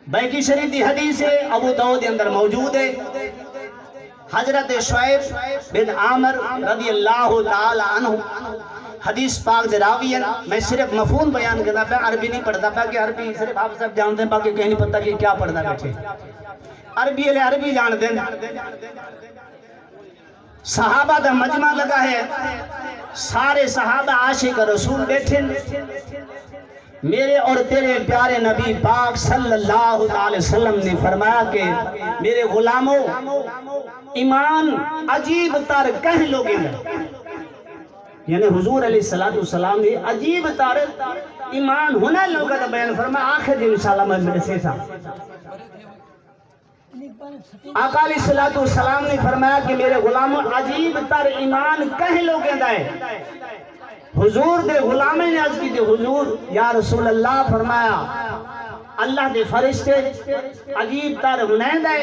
بیکی شریف دی حدیث ہے، ابو داؤد اندر موجود ہے، حضرت شعیب بن عامر رضی اللہ تعالی عنہ حدیث پاک دے راوی ہیں۔ میں صرف مفہوم بیان کرنا پہ، عربی نہیں پڑھتا پہ کہ عربی صرف آپ سب جانتے ہیں، باقی کہیں نہیں پتہ کہ کیا پڑھنا بیٹھے، عربی علیہ عربی جانتے ہیں۔ صحابہ دا مجمع لگا ہے، سارے صحابہ عاشق رسول بیٹھے، میرے اور تیرے پیارے نبی پاک صلی اللہ علیہ وسلم نے فرمایا کہ میرے غلاموں ایمان عجیب تر کہہ لوگے ہیں، یعنی حضور علیہ السلام نے عجیب تر ایمان ہونا لوگا دا بیان فرمایا۔ آخر دن انشاءاللہ میں میرے سے سا آقا علیہ السلام نے فرمایا کہ میرے غلاموں عجیب تر ایمان کہہ لوگے دائے۔ حضور دے غلامے نے عرض کی دے حضور یا رسول اللہ، فرمایا اللہ دے فرشتے عجیب تر ہنین دے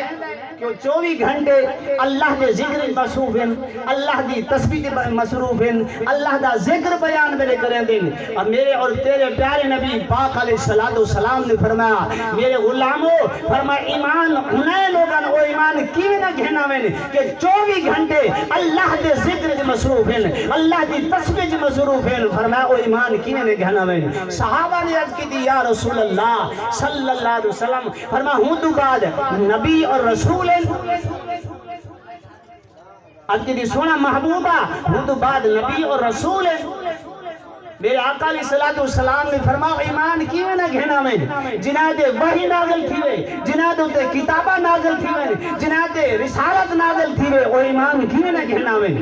کہ 24 گھنٹے اللہ دے ذکر مصروف ہیں، اللہ دی تسبیح مصروف ہیں، اللہ دا ذکر بیان میرے کریں دیں۔ اور میرے اور تیرے پیارے نبی پاک علیہ السلام نے فرمایا میرے غلاموں، فرمایا ایمان ہنین لوگاں وہ ایمان کیوں نہ گھنا میں کہ 24 گھنٹے اللہ دے ذکر مصروف ہیں، اللہ دی تسبیح مصروف ہیں، فرمایا وہ ایمان کیوں نہ گھنا میں۔ صحابہ نے عرض کی تھی یا رسول اللہ صلی اللہ علیہ وسلم، فرمایا ہوں تو بعد نبی اور رسول ہیں، اب کی سونا محبوبہ ہوں تو بعد نبی اور رسول ہیں۔ میرے آقا علیہ السلام نے فرمایا ایمان کیوں نہ گھنا میں، جنہاں دے وحی نازل تھی وے، جنہاں دے کتابہ نازل تھی وے، جنہاں دے رسالت نازل تھی وے، وہ ایمان کیوں نہ گھنا میں۔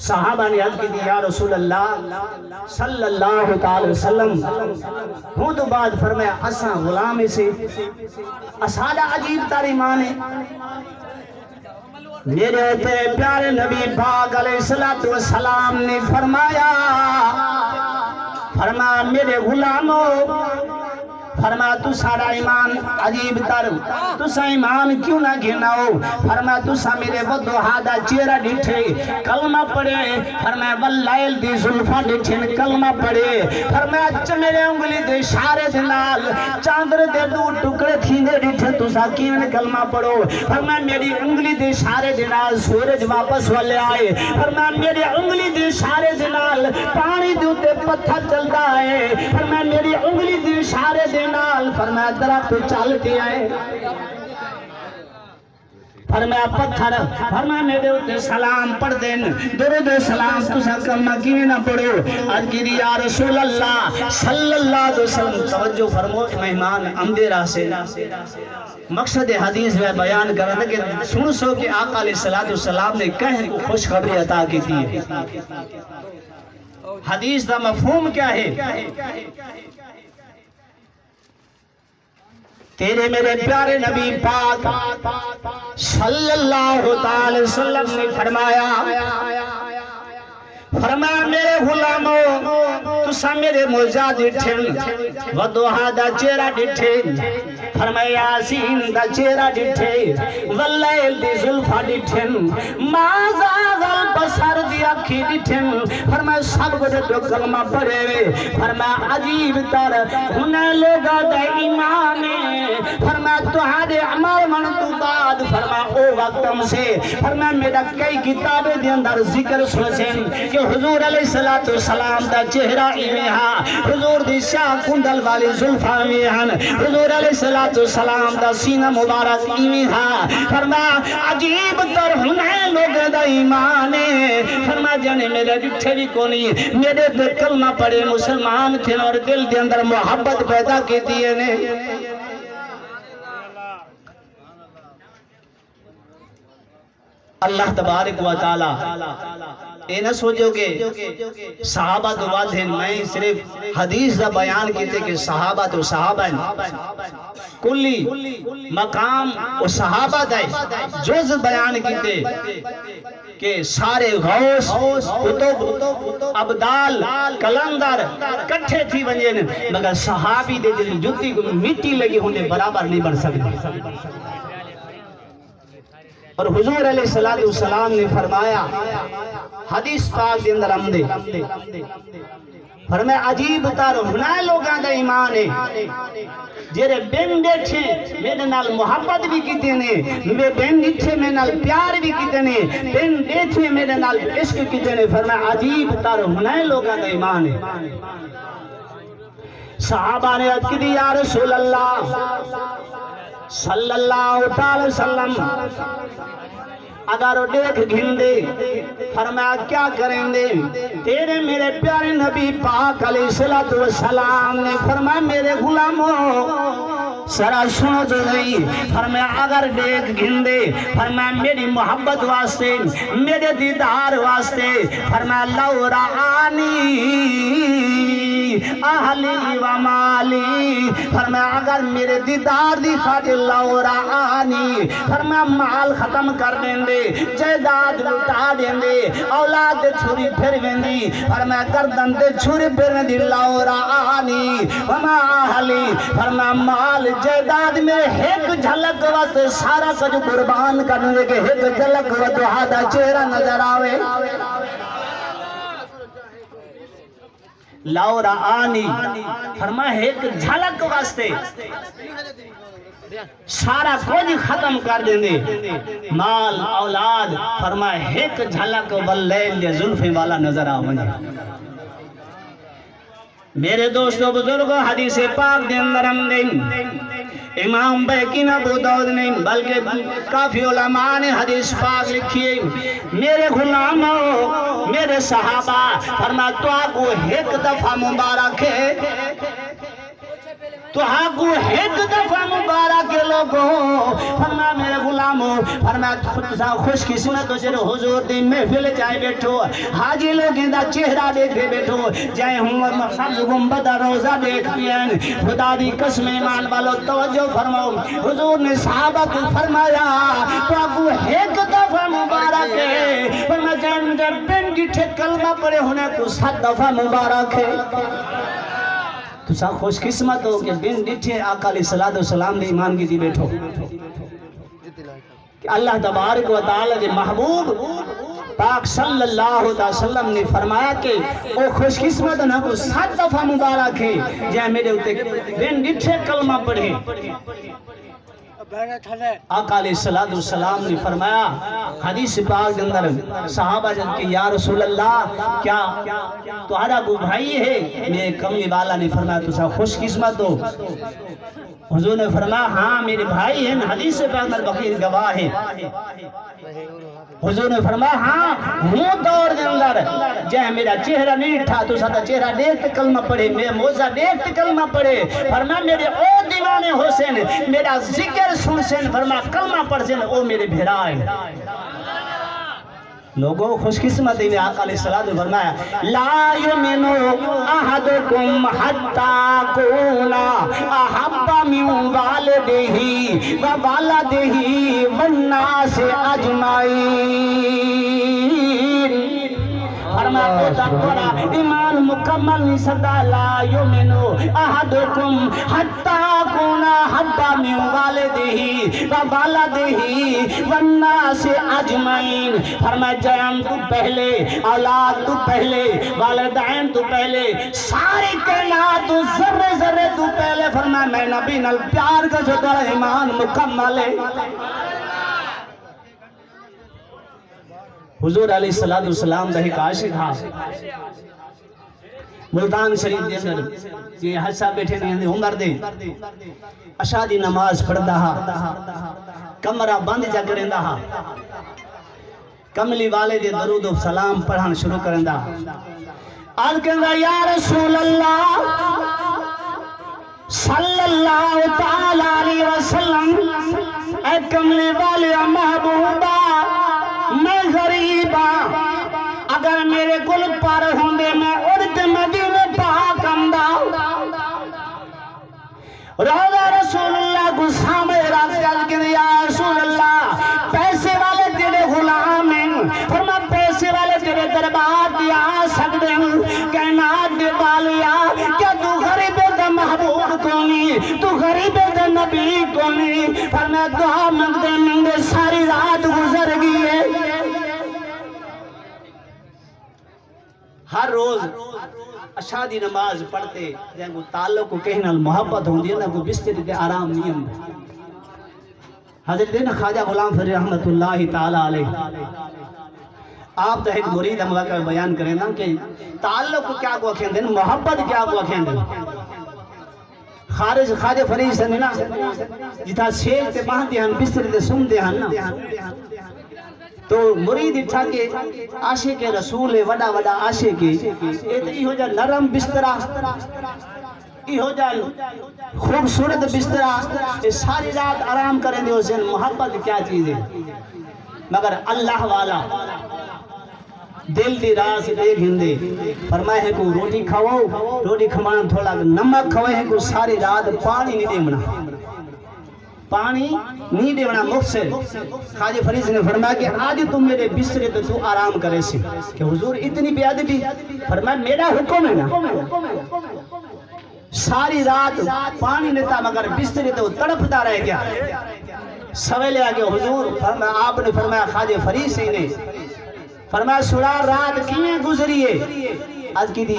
صحابہ نے عرض کی دی یا رسول اللہ صلی اللہ علیہ وسلم، ہوں تو بعد فرمایا اساں غلام سے اسادہ عجیب تر ایمان ہے۔ میرے تے پیارے نبی پاک علیہ السلام نے فرمایا میرے غلاموں، فرمایا تو سارا ایمان عجیب تر، تو سا ایمان کیوں نہ گھناؤ، فرمایا تو سا میرے ودوہا دا چہرہ ڈٹھے کلمہ پڑھے، فرمایا واللیل دی زلفہ ڈٹھن کلمہ پڑھے، فرمایا میرے انگلی دے اشارے دنال چاندر دے دو ٹکڑے تھینے ڈٹھے تو سا کیوں کلمہ پڑھو، فرمایا میری انگلی دے اشارے دنال سورج واپس والے آئے، فرمایا میری انگلی دے اشارے دنال پانی دوتے پتھر چلتا ہے، فرمایا میری انگلی دے اشارے دنال فرمایا درخت چلتے آئے، فرمایا پتھر، فرمایا میرے ہوتے سلام پڑھ دین، درود سلام تو سا کلمہ کیوں نہ پڑھو۔ آج کی یا رسول اللہ صلی اللہ علیہ وسلم، توجہ فرمو مہمان اندھیرا سے مقصد حدیث میں بیان کر رہا تھا کہ سن سو کہ آقا علیہ السلام نے کہیں کو خوشخبری عطا کی تھی۔ حدیث کا مفہوم کیا ہے؟ تیرے میرے پیارے نبی پاک صلی اللہ علیہ وسلم نے فرمایا میرے غلاموں تسا میرے موجہ ڈٹھن ودوہا دا چہرہ ڈٹھن، فرمایا یاسین دا چہرہ ڈٹھن واللیل دی زلفہ ڈٹھن مازا بسر دی اکھی ڈٹھن، فرمایا سب کو جو کلمہ پڑھے وے، فرمایا عجیب تر انہیں لوگا دا ایمانے، فرمایا تہارے عمر من تو بعد، فرمایا او وقتم سے، فرمایا میرا کئی کتابیں دی اندر ذکر سنسن کہ حضور علیہ السلام دا چہرہ ایمیہا، حضور دی شاہ کندل والی زلفہ ایمیہن، حضور علیہ السلام دا سینہ مبارک ایمیہا، فرمایا عجیب تر انہیں لوگا دا ایمانے، فرمایا جانے میرے جٹھے بھی کونی میرے پہ کلمہ پڑے مسلمان تھے اور دل دے اندر محبت پیدا کی دیئے نے۔ اللہ تبارک و تعالی اے نہ سوچو کہ صحابہ تو بات ہیں، میں صرف حدیث دا بیان کیتے کہ صحابہ تو صحابہ ہیں، کلی مقام و صحابہ دے جز بیان کیتے کہ سارے غوث کتب عبدال کلندر کٹھے تھی ونجن، مگر صحابی دے جن جتی کو مٹی لگی ہونے برابر نہیں بن سکتے۔ اور حضور علیہ السلام نے فرمایا حدیث پاک دے اندر آمدے فرمایا عجیب تارو ہنا لوگاں دا ایمان ہے جیرے بین بیٹھے میرے نال محبت بھی کیتے نے بین بیٹھے میرے نال پیار بھی کیتے نے بین بیٹھے میرے نال عشق کیتے نے فرمایا عجیب تارو ہنا لوگاں دا ایمان ہے صحابہ نے عرض کی یا رسول اللہ صلی اللہ علیہ وسلم اگر وہ دیکھ گھن دے فرمایا کیا کریں دے تیرے میرے پیارے نبی پاک علیہ السلام نے فرمایا میرے غلاموں سرا سنو تو نہیں فرمایا اگر دیکھ گھن دے فرمایا میری محبت واسطے میرے دیدار واسطے فرمایا لو رعانی اہلی و مالی فرمایا اگر میرے دیدار دی خاطر لو رعانی فرمایا مال ختم کر دیں دے جائیداد لٹا دیں دے اولاد دے چھوری پھر ویندی فرمایا گردن دے چھوری پھر ویندی لو رعانی وما اہلی فرمایا مال جائیداد میں ایک جھلک واسطے سارا کچھ قربان کرنے کے ایک جھلک و دہادہ چہرہ نظر آوے لو رعانی فرمایا ایک جھلک واسطے سارا کچھ ختم کر دیں دے مال اولاد فرمایا ایک جھلک واللیل زلفیں والا نظر آوے میرے دوستو بزرگوں حدیث پاک دے اندر ہم دیں امام بیہقی نے ابو داؤد نے بلکہ کافی علماء نے حدیث پاک لکھی میرے غلاموں میرے صحابہ فرمایا تو آگو ایک دفعہ مبارک ہے تو آگو ایک دفعہ مبارک لوگوں فرمایا میرے غلاموں فرمایا خوش قسمت جن حضور دی محفل چاہے بیٹھو حاجی لوگیں دا چہرہ دیکھے بیٹھو جائے ہوں سبز گنبد روزہ دیکھ پین خدا دی قسم ایمان والو توجہ فرماؤ حضور نے صحابہ کو فرمایا تو آگو ایک دفعہ مبارک ہے فرمایا جائے جب بن گٹھے کلمہ پڑے ہونے کو 7 دفعہ مبارک ہے تو سا خوش قسمت ہو کہ بن ڈٹھے آقا علیہ السلام نے ایمان کی دی بیٹھو کہ اللہ تبارک و تعالی کے محبوب پاک صلی اللہ علیہ وسلم نے فرمایا کہ او خوش قسمت نہ کو 7 دفعہ مبارک ہے جائے میرے ہوتے بن ڈٹھے کلمہ پڑھے آقا علیہ السلام نے فرمایا حدیث پاک کے اندر صحابہ جن کی یا رسول اللہ کیا تمہارا کو بھائی ہے میرے کملی والا نے فرمایا تو سا خوش قسمت ہو حضور نے فرمایا ہاں میرے بھائی ہیں حدیث پاک اندر بقیر گواہ ہے حضور نے فرمایا ہاں ہوں دور دے اندر جہاں میرا چہرہ نہیں تھا تو ساتھ چہرہ دیکھتے کلمہ پڑھے میرا موزہ دیکھتے کلمہ پڑھے فرمایا میرے او دیوانے حسین میرا ذکر سنسین فرمایا کلمہ پڑھسین او میرے بھیرائے لوگوں خوش قسمت میں آقا علیہ السلام نے فرمایا لا یمنو احدکم حتی کونا احب من والدہی و والدہی والناس اجمعین فرمایا تقویٰ ایمان مکمل نہیں سکتا لا یمنو احدکم حتی کونا احب من والدہی و والدہی والناس اجمعین فرمایا جان تو پہلے اولاد تو پہلے والدین تو پہلے ساری کائنات تو ذرے ذرے تو پہلے فرمایا میں نبی نال پیار کا جو تیرا ایمان مکمل ہے حضور علیہ السلام کا ایک عاشق تھا ملتان شریف دے اندر یہ حج صاحب بیٹھے نہیں عمر دے اشادی نماز پڑھدا ہا کمرہ بند جا کریندا ہا کملی والے دے درود و سلام پڑھان شروع کرندا عرض کرندا یا رسول اللہ صلی اللہ تعالی علیہ وسلم اے کملی والے محبوبہ میں غریبا اگر میرے گل پر ہوں دے میں اڑتے مدینے پاک آندا روضہ رسول اللہ کو سامنے رکھ کر یا رسول اللہ پیسے والے تیرے غلام ہیں فرما پیسے والے تیرے دربار دی آ سکتے ہیں کائنات دے بالیا کیا تو غریب دا محبوب کونی تو غریب دا نبی کونی فرما دعا منگتے منگتے ساری رات گزر گئی ہے ہر روز اشادی نماز پڑھتے جن کو تعلق کو کہنا محبت ہوندی ہے نا کو بستر دے آرام نہیں ہوندا حضرت دینا خواجہ غلام فرید رحمت اللہ تعالی علیہ آپ دا ایک مرید ہم واقعہ بیان کریں نا کہ تعلق کو کیا کو کہندے محبت کیا کو کہندے خارج خواجہ فرید سے نا جتا سیج تے باندھے ہن بستر تے سوندے ہن نا تو مرید اٹھا کے عاشق رسول وڈا وڈا عاشق اے ہو جا نرم بسترا ای ہو جا خوبصورت بسترا اے ساری رات آرام کریں دے حسین محبت کیا چیز ہے مگر اللہ والا دل دی راہ سے دیکھ ہندے فرمائے ہیں کو روٹی کھاؤ روٹی کھمان تھوڑا نمک کھوئے ہیں کو ساری رات پانی نہیں دیمنا پانی نہیں دیونا مخصر خواجہ فرید نے فرمایا کہ آج تم میرے بسترے تو آرام کرے سے کہ حضور اتنی بے ادبی فرمایا میرا حکم ہے نا ساری رات پانی لیتا مگر بسترے تو تڑپتا رہ گیا سویلے آگے حضور آپ نے فرمایا خواجہ فرید سے نے فرمایا سڑا رات کیوں گزری ہے آج کی دی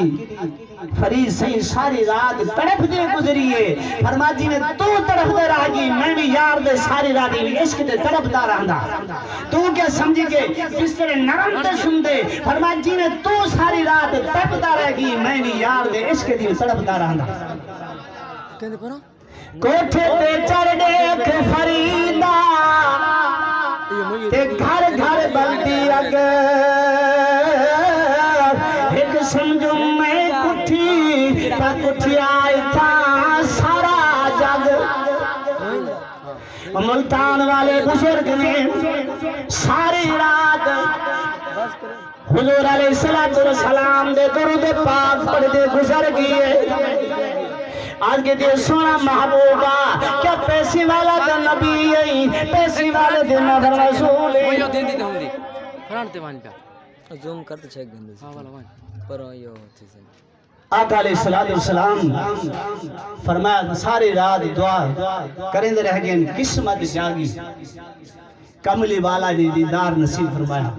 فرید صحیح ساری رات تڑپ دے گزری ہے فرمایا جی نے تو تڑپ دے رہا گی میں بھی یار دے ساری رات عشق دے تڑپ دا رہا تو کیا سمجھی کہ بستر نرم تے سن دے فرمایا جی نے تو ساری رات تڑپ دا رہا گی میں بھی یار دے عشق دے تڑپ دا رہا کوٹھے تے چڑھ دیکھ فریدہ تے گھر گھر بلدی اگر ایک سمجھو میں کٹھی تا کٹھی آئی تھا سارا جگ ملتان والے بزرگ نے ساری رات حضور علیہ السلام دے درود پاک پڑھ دے گزر گئے آج کے دے سونا محبوبہ کیا پیسی والا دا نبی ہے پیسی والا دے نظر رسول ہے وہ دین دیتا ہوں دی فرانتے وانی پہ زوم کرتے چھک گندے سے پر آئیو چیزیں آقا علیہ السلام فرمایا ساری رات دعا کریں دے رہ گئے قسمت جاگی کملی والا نے دیدار نصیب فرمایا